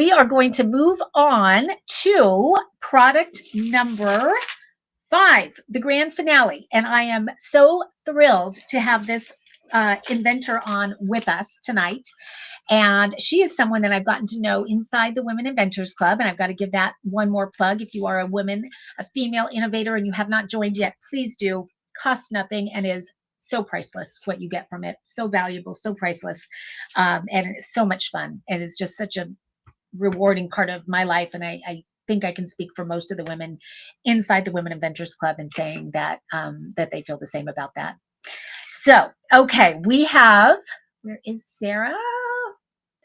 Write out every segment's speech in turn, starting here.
we are going to move on to product number 5, the grand finale. And I am so thrilled to have this inventor on with us tonight. And she is someone that I've gotten to know inside the Women Inventors Club. And I've got to give that one more plug. If you are a woman, a female innovator, and you have not joined yet, please do. Costs nothing and is so priceless what you get from it. So valuable, so priceless. And it's so much fun. And it's just such a rewarding part of my life. And I think I can speak for most of the women inside the Women Inventors Club in saying that that they feel the same about that. So, okay, we have, where is Sarah?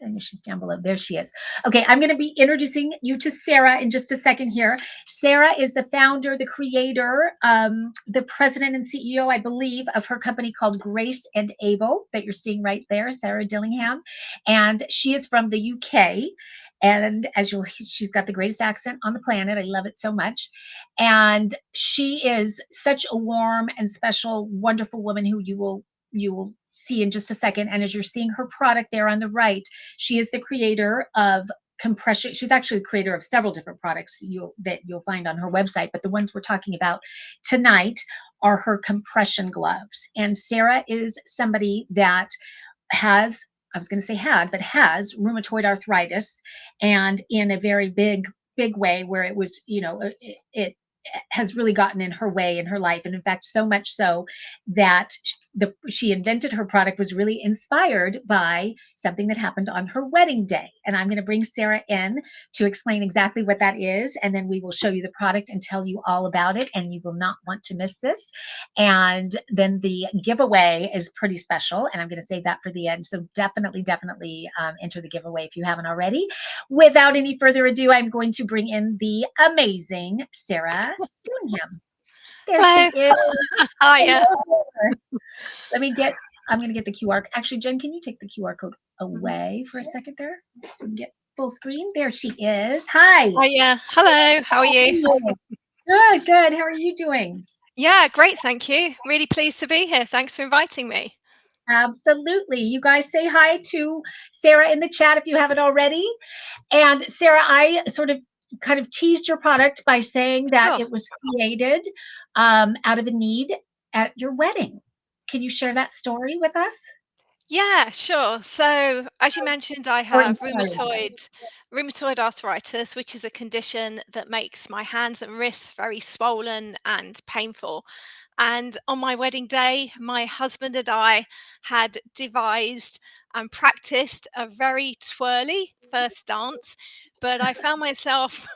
I know she's down below. There she is. Okay, I'm going to be introducing you to Sarah in just a second here. Sarah is the founder, the creator, the president and CEO, I believe, of her company called Grace and Able that you're seeing right there, Sarah Dillingham. And she is from the UK. And she's got the greatest accent on the planet. I love it so much. And she is such a warm and special, wonderful woman who you will see in just a second. And as you're seeing her product there on the right, she is the creator of compression. She's actually the creator of several different products that you'll find on her website. But the ones we're talking about tonight are her compression gloves. And Sarah is somebody that has, I was going to say has rheumatoid arthritis, and in a very big way where it was, it has really gotten in her way in her life. And in fact, so much so that she invented her product was really inspired by something that happened on her wedding day. And I'm going to bring Sarah in to explain exactly what that is. And then we will show you the product and tell you all about it. And you will not want to miss this. And then the giveaway is pretty special. And I'm going to save that for the end. So definitely enter the giveaway if you haven't already. Without any further ado, I'm going to bring in the amazing Sarah Dillingham. There Hello. she is. Hiya. I'm going to get the QR. Actually, Jen, can you take the QR code away for a second there so we can get full screen? There she is. Hi. Hiya. Hello. How are you? Good. How are you doing? Yeah, great. Thank you. Really pleased to be here. Thanks for inviting me. Absolutely. You guys say hi to Sarah in the chat if you haven't already. And Sarah, I sort of kind of teased your product by saying that It was created out of a need at your wedding. Can you share that story with us? Yeah, sure. So, as you mentioned, I have rheumatoid arthritis, which is a condition that makes my hands and wrists very swollen and painful. And on my wedding day, my husband and I had devised and practiced a very twirly first dance, but I found myself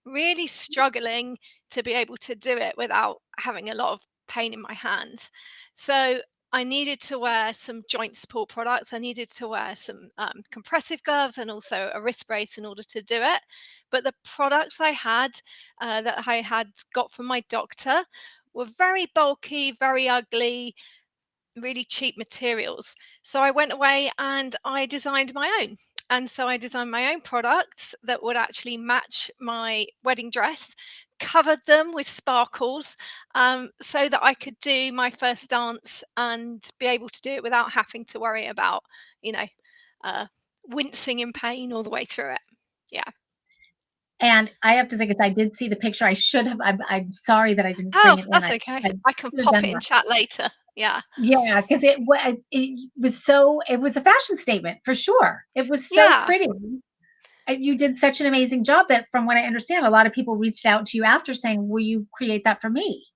really struggling to be able to do it without having a lot of pain in my hands. So I needed to wear some joint support products. I needed to wear some compressive gloves and also a wrist brace in order to do it. But the products I had that I had got from my doctor were very bulky, very ugly, really cheap materials. So I went away and I designed my own. And so I designed my own products that would actually match my wedding dress, covered them with sparkles, so that I could do my first dance and be able to do it without having to worry about, you know, wincing in pain all the way through it. Yeah. And I have to say, because I did see the picture, I should have. I'm sorry that I didn't bring Oh, it in. that's okay. I can pop it in chat later. Yeah. Yeah, because it was a fashion statement for sure. It was so Yeah. pretty. You did such an amazing job that, from what I understand, a lot of people reached out to you after saying, will you create that for me?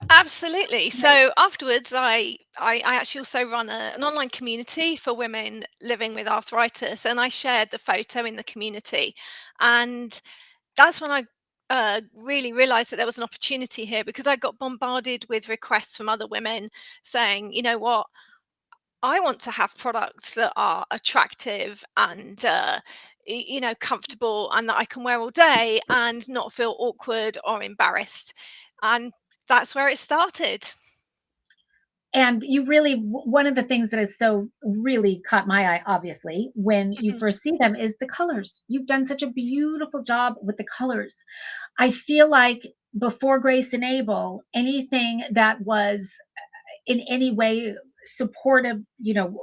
Absolutely. So afterwards, I actually also run an online community for women living with arthritis, and I shared the photo in the community, and that's when I really realized that there was an opportunity here, because I got bombarded with requests from other women saying, you know what, I want to have products that are attractive and comfortable, and that I can wear all day and not feel awkward or embarrassed. And that's where it started. And you really, one of the things that is so really caught my eye, obviously, when you Mhm. first see them is the colors. You've done such a beautiful job with the colors. I feel like before Grace and Able, anything that was in any way supportive,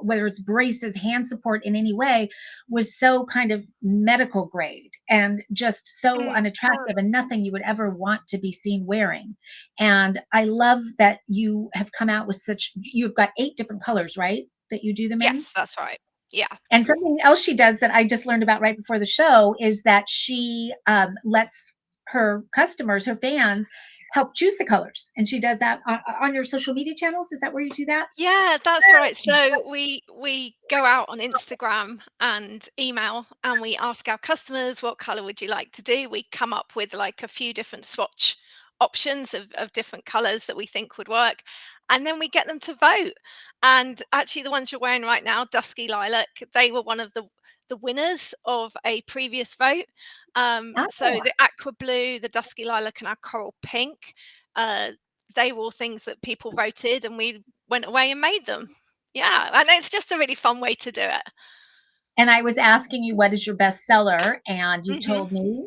whether it's braces, hand support in any way, was so kind of medical grade and just so Mm. unattractive and nothing you would ever want to be seen wearing. And I love that you have come out with you've got 8 different colors, right? That you do them in. Yes, that's right. Yeah. And something else she does that I just learned about right before the show is that she lets her customers, her fans, help choose the colors. And she does that on your social media channels. Is that where you do that? Yeah, that's right. So we go out on Instagram and email, and we ask our customers, what color would you like to do? We come up with like a few different swatch options of different colors that we think would work, and then we get them to vote. And actually, the ones you're wearing right now, dusky lilac, they were one of the winners of a previous vote. So Oh, the aqua blue, the dusky lilac, and our coral pink. Uh, they were all things that people voted, and we went away and made them. Yeah, and it's just a really fun way to do it. and I was asking you what is your best seller, and you Hmm. told me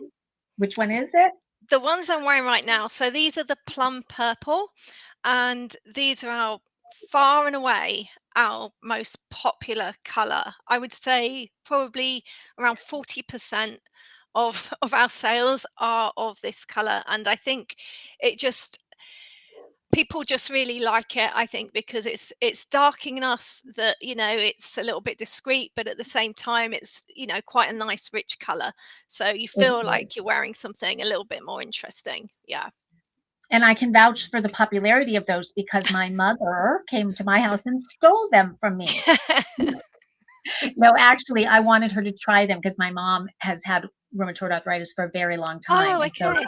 which one is it? The ones I'm wearing right now, so these are the plum purple, and these are our far and away our most popular color. I would say probably around 40% of our sales are of this color, and I think it just people just really like it, I think, because it's dark enough that, it's a little bit discreet, but at the same time it's, quite a nice rich color, so you It feel is. like you're wearing something a little bit more interesting. Yeah. And I can vouch for the popularity of those because my mother came to my house and stole them from me. No, actually, I wanted her to try them because my mom has had rheumatoid arthritis for a very long time. Oh, And so okay.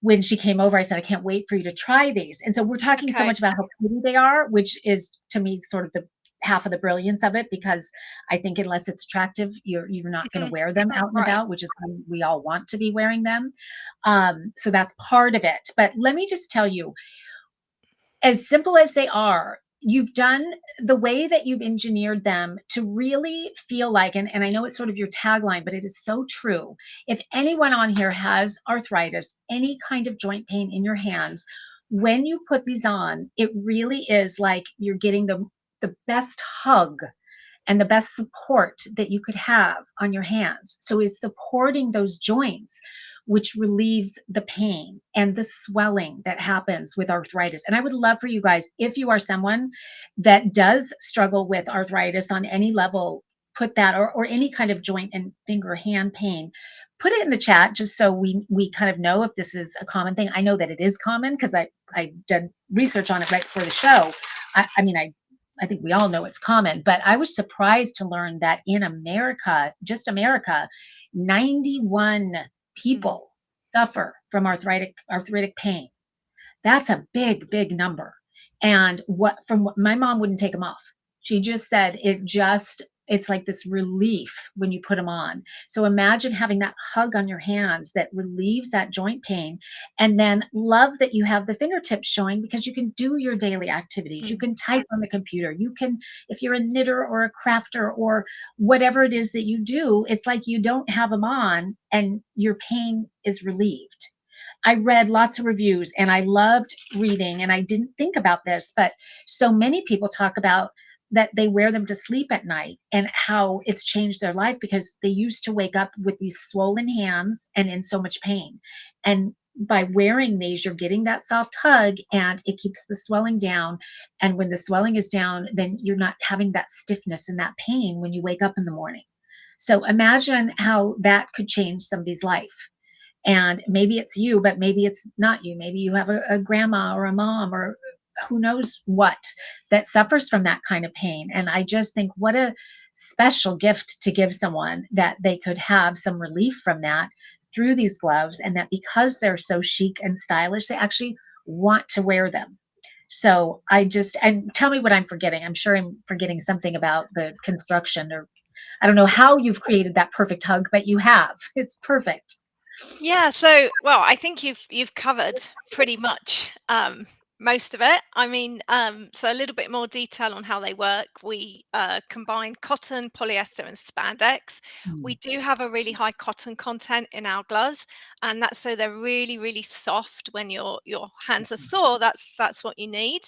when she came over, I said, I can't wait for you to try these. And so we're talking so Okay. much about how pretty they are, which is to me sort of the half of the brilliance of it, because I think unless it's attractive, you're not going to Hmm. wear them out and Right. about, which is when we all want to be wearing them. So that's part of it. But let me just tell you, as simple as they are, you've done the way that you've engineered them to really feel like, and I know it's sort of your tagline, but it is so true. If anyone on here has arthritis, any kind of joint pain in your hands, when you put these on, it really is like you're getting the best hug and the best support that you could have on your hands. So it's supporting those joints, which relieves the pain and the swelling that happens with arthritis. And I would love for you guys, if you are someone that does struggle with arthritis on any level, put that, or any kind of joint and finger hand pain, put it in the chat just so we kind of know if this is a common thing. I know that it is common because I did research on it right before the show. I think we all know it's common, but I was surprised to learn that in America, just America, 91 Mm. people suffer from arthritic pain. That's a big, big number. And what my mom wouldn't take them off. She just said it's like this relief when you put them on. So imagine having that hug on your hands that relieves that joint pain. And then love that you have the fingertips showing because you can do your daily activities. You Mm. can type on the computer. You can, if you're a knitter or a crafter or whatever it is that you do, it's like you don't have them on and your pain is relieved. I read lots of reviews and I loved reading, and I didn't think about this, but so many people talk about that they wear them to sleep at night and how it's changed their life because they used to wake up with these swollen hands and in so much pain. And by wearing these, you're getting that soft hug and it keeps the swelling down. And when the swelling is down, then you're not having that stiffness and that pain when you wake up in the morning. So imagine how that could change somebody's life. And maybe it's you, but maybe it's not you. Maybe you have a grandma or a mom or who knows what that suffers from that kind of pain. And I just think what a special gift to give someone that they could have some relief from that through these gloves, and that because they're so chic and stylish, they actually want to wear them. So and tell me what I'm forgetting. I'm sure I'm forgetting something about the construction, or I don't know how you've created that perfect hug, but you have. It's perfect. Yeah, so well, I think you've covered pretty much Most of it. I mean, so a little bit more detail on how they work. We combine cotton, polyester, and spandex. We Mm, do have a really high cotton content in our gloves, and that's so they're really, really soft when your hands are sore. That's what you need.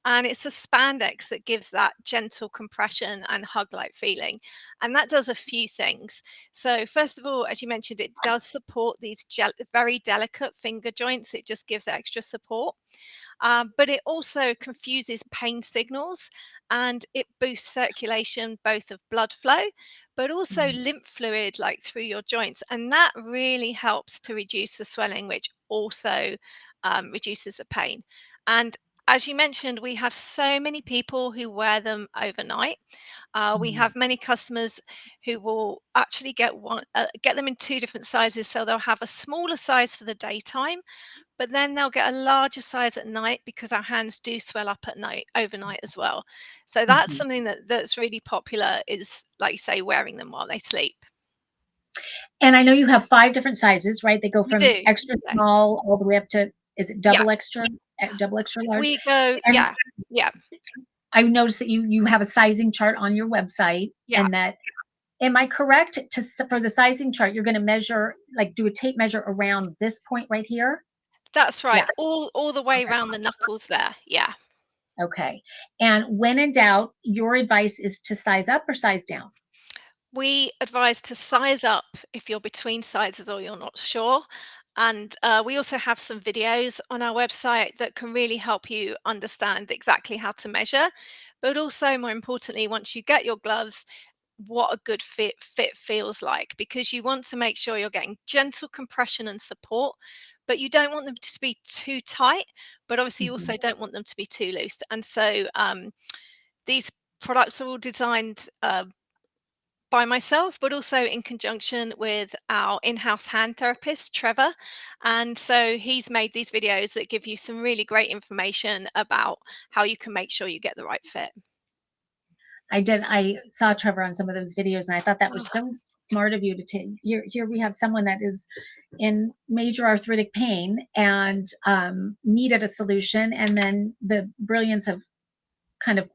And it's a spandex that gives that gentle compression and hug-like feeling. And that does a few things. So first of all, as you mentioned, it does support these very delicate finger joints. It just gives extra support. But it also confuses pain signals and it boosts circulation both of blood flow, but also mm, lymph fluid like through your joints. And that really helps to reduce the swelling, which also reduces the pain. And as you mentioned, we have so many people who wear them overnight. We mm. have many customers who will actually get them in two different sizes. So they'll have a smaller size for the daytime, but then they'll get a larger size at night because our hands do swell up at night, overnight as well. So that's Mhm. something that's really popular is, like you say, wearing them while they sleep. And I know you have 5 different sizes, right? They go We from do, extra yes. small all the way up to, is it Yeah, double extra large? we go And yeah, yeah, I noticed that you have a sizing chart on your website, yeah. and that, am I correct to for the sizing chart, you're gonna measure, like, do a tape measure around this point right here? That's right, Yeah, all the way okay, around the knuckles there, yeah. okay. And when in doubt, your advice is to size up or size down? We advise to size up if you're between sizes or you're not sure. And we also have some videos on our website that can really help you understand exactly how to measure. But also, more importantly, once you get your gloves, what a good fit feels like, because you want to make sure you're getting gentle compression and support, but you don't want them to be too tight, but obviously you also Mhm. don't want them to be too loose. And so these products are all designed by myself, but also in conjunction with our in-house hand therapist, Trevor. And so he's made these videos that give you some really great information about how you can make sure you get the right fit. I saw Trevor on some of those videos, and I thought that was Oh, so smart of you to take. Here we have someone that is in major arthritic pain and needed a solution, and then the brilliance of kind of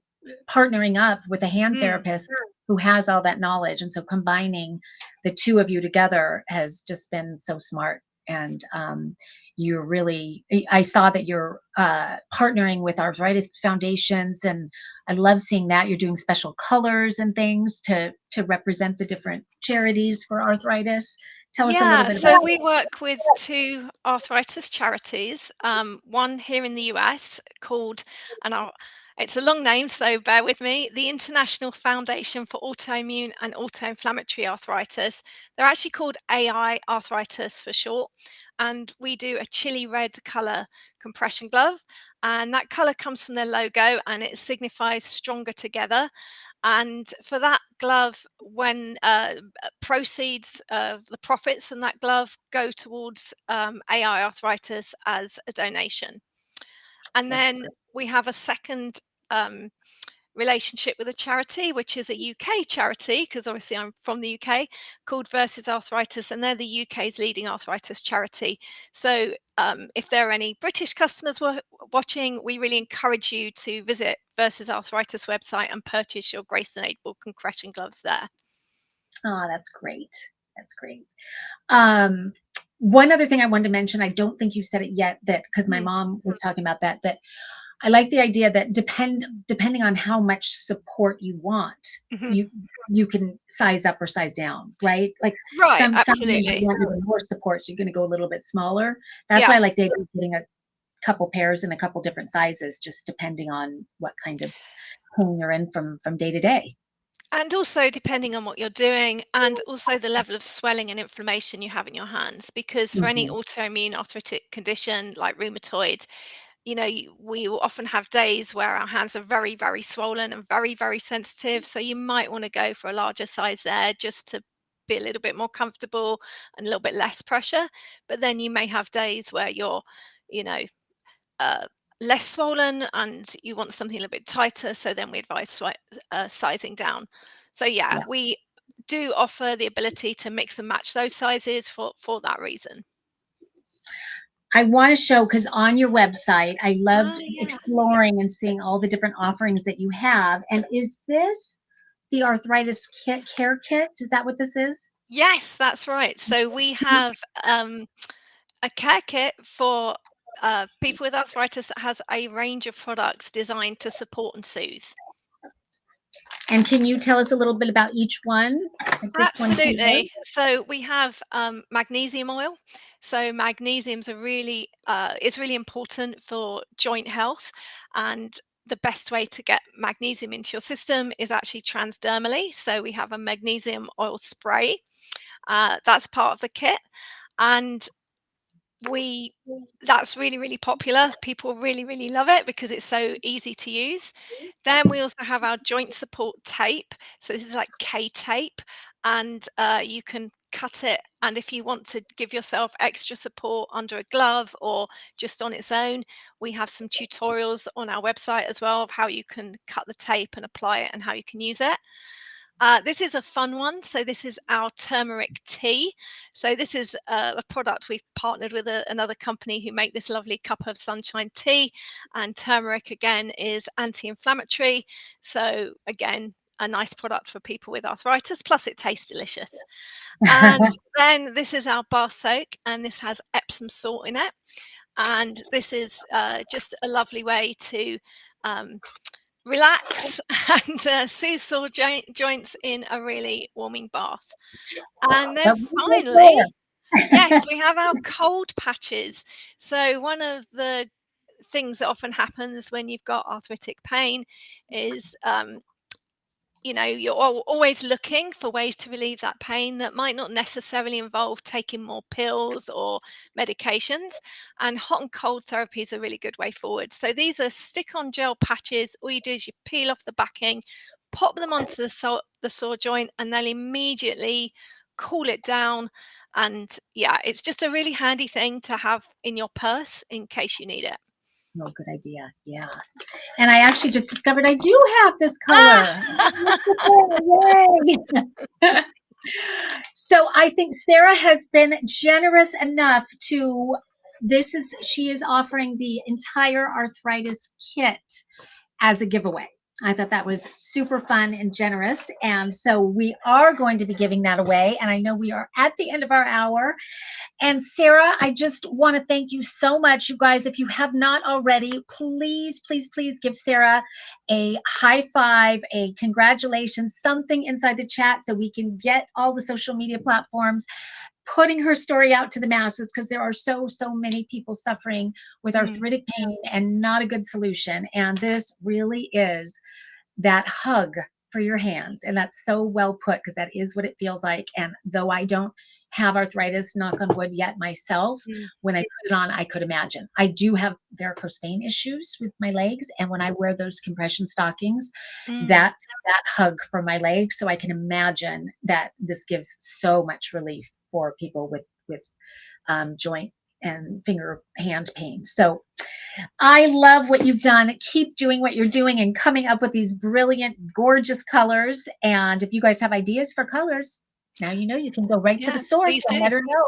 partnering up with a hand mm. therapist who has all that knowledge. And so combining the two of you together has just been so smart. And you're really, I saw that you're partnering with arthritis foundations, and I love seeing that you're doing special colors and things to represent the different charities for arthritis. Tell us a little Yeah, bit so about we it. work with two arthritis charities. One here in the US called, and it's a long name, so bear with me, the International Foundation for Autoimmune and Autoinflammatory Arthritis. They're actually called AI Arthritis for short. And we do a chili red color compression glove. And that color comes from their logo and it signifies stronger together. And for that glove, when proceeds of the profits from that glove go towards AI arthritis as a donation. And That's then great. we have a second um, relationship with a charity, which is a UK charity, because obviously I'm from the UK, called Versus Arthritis, and they're the UK's leading arthritis charity. So if there are any British customers watching, we really encourage you to visit Versus Arthritis website and purchase your Grace Enable compression gloves there. Oh, that's great. That's great. Um, one other thing I wanted to mention, I don't think you've said it yet, that because my Mm, mom was talking about that, that I like the idea that depending on how much support you want, mhm. you you can size up or size down, right? Like Right, some you absolutely. want even more support, so you're gonna go a little bit smaller. That's Yeah. why I like the idea of getting a couple pairs in a couple different sizes, just depending on what kind of pain you're in from day to day. And also depending on what you're doing, and also the level of swelling and inflammation you have in your hands, because for any Mhm. autoimmune arthritic condition like rheumatoid, we will often have days where our hands are very, very swollen and very, very sensitive. So you might want to go for a larger size there just to be a little bit more comfortable and a little bit less pressure. But then you may have days where you're, you know, uh, less swollen and you want something a little bit tighter. So then we advise sizing down. So yeah, Yeah. we do offer the ability to mix and match those sizes for that reason. I want to show, because on your website, I loved Yeah. exploring and seeing all the different offerings that you have. And is this the arthritis care kit? Is that what this is? Yes, that's right. So we have a care kit for people with arthritis that has a range of products designed to support and soothe. And can you tell us a little bit about each one? Like this one here. Absolutely. So we have magnesium oil. So magnesium's a really is really important for joint health, and the best way to get magnesium into your system is actually transdermally. So we have a magnesium oil spray. That's part of the kit, and we that's really, really popular. People really, really love it because it's so easy to use. Then we also have our joint support tape. So this is like K tape, and you can cut it. And if you want to give yourself extra support under a glove or just on its own, we have some tutorials on our website as well of how you can cut the tape and apply it and how you can use it. This is a fun one. So this is our turmeric tea. So this is a product we've partnered with another company who make this lovely cup of sunshine tea. And turmeric again is anti-inflammatory. So again, a nice product for people with arthritis. Plus, it tastes delicious. And then this is our bar soak, and this has Epsom salt in it. And this is just a lovely way to relax and soothe sore joints in a really warming bath. And then But we went finally, there. yes, we have our cold patches. So one of the things that often happens when you've got arthritic pain is you're always looking for ways to relieve that pain that might not necessarily involve taking more pills or medications. And hot and cold therapy is a really good way forward. So these are stick-on gel patches. All you do is you peel off the backing, pop them onto the sore joint, and they'll immediately cool it down. And yeah, it's just a really handy thing to have in your purse in case you need it. Oh, good idea. Yeah. And I actually just discovered I do have this color. Yay. So I think Sarah has been generous enough to she is offering the entire arthritis kit as a giveaway. I thought that was super fun and generous. And so we are going to be giving that away. And I know we are at the end of our hour. And Sarah, I just want to thank you so much. You guys, if you have not already, please, please, please give Sarah a high five, a congratulations, something inside the chat so we can get all the social media platforms putting her story out to the masses, because there are so many people suffering with arthritic pain and not a good solution. And this really is that hug for your hands. And that's so well put, because that is what it feels like. And though I don't have arthritis, knock on wood, yet myself, when I put it on, I could imagine. I do have varicose vein issues with my legs. And when I wear those compression stockings, that's that hug for my legs. So I can imagine that this gives so much relief for people with joint and finger hand pain. So I love what you've done. Keep doing what you're doing and coming up with these brilliant, gorgeous colors. And if you guys have ideas for colors, now you know you can go right to the source Please and do. let her know.